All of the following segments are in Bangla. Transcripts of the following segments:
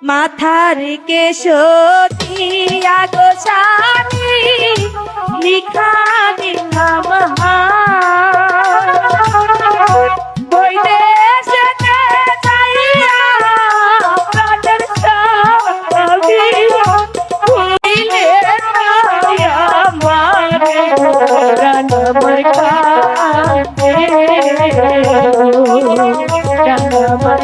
মাথার কেশরিয়া গোসানি লিখা দিলাম বৈদেশেতে যাইয়া প্রাণের স্বামী হইলে আমারে প্রাণ আমার কাঁদে প্রাণ আমার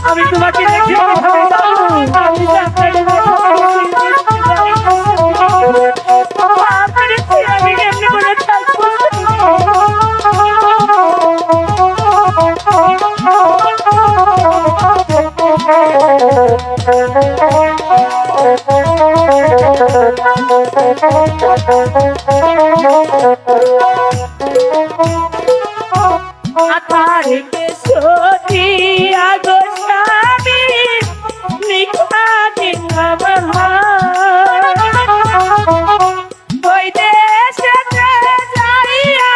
আমি তোমাকে দেখি আমি এমনি বলে থাকবো মাথার কেশরিয়া গোসানি লিখা দিলাম বৈদেশেতে যাইয়া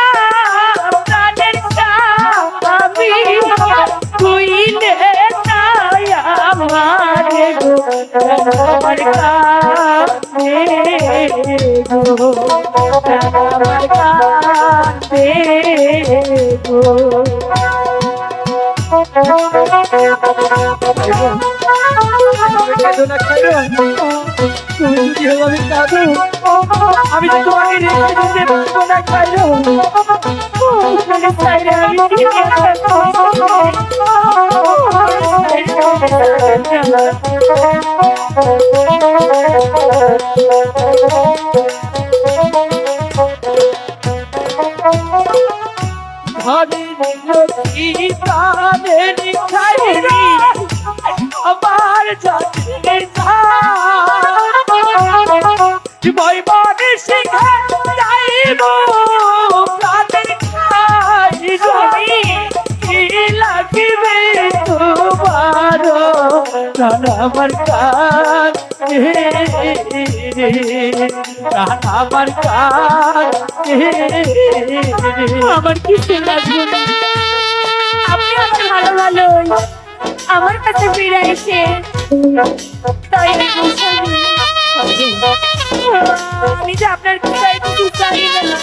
প্রাণের স্বামী হইলে আমারে আমার কাঁদে গো আমার কাঁদে গো তুমি যদি আমি কাঁদো আমি তো তোমাকে রেখে দিতে পারবো না খাইলো আমার জাতির বৈবানি শিখা যাইব প্রাণের খাই জমি কি লাগিবে তোমার প্রাণ আমার কাঁদে প্রাণ আমার কাঁদে আমার কিছু লাগবে না আপনি আমার ভালো ভালো আমার কাছে ফিরে এসে তাই আমি যে আপনার কোথায় কিছু চাই না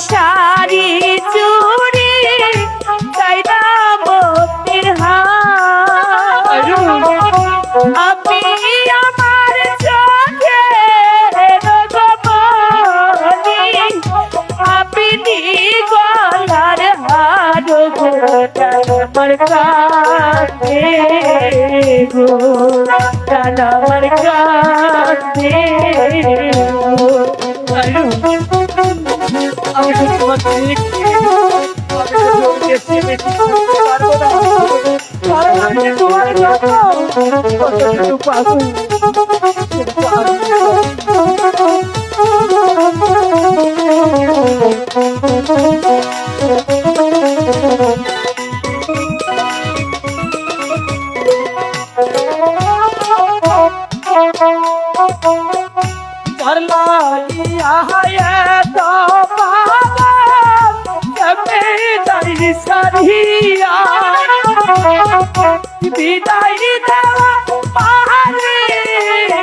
শাড়ি চুরি চাইনা মতির আপনি আমার চোখে আপনি গলার হার আমার কাঁদে গো আমার কাঁদে আমি তোমাকে পারবো না কারণ আমি তোমার সারিয়া বিদায় দেওয়া পাহাড়ে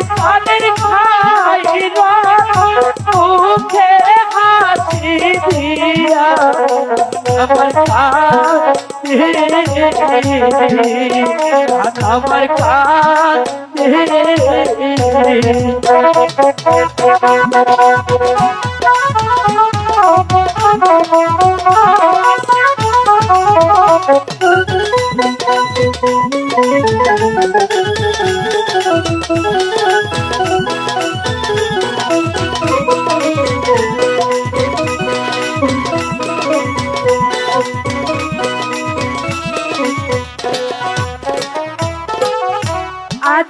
কানের খাই মুখে হাসি দিয়া আমার কাঁদে আমার কাঁদে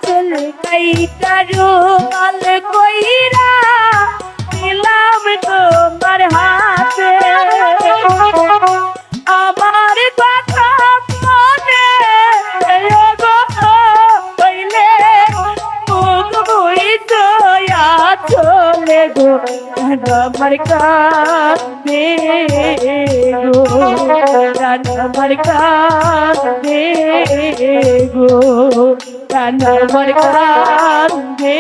চল কাইটা রুমাল কইরা দিলাম তোমার হাতে আমার কথা মনে হইলে মুখ বুঝিয়া চলে গো আমার কাছে গো আমার কাছে গো আমার কাছে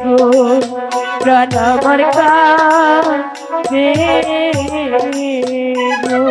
গো আমার কাছে গো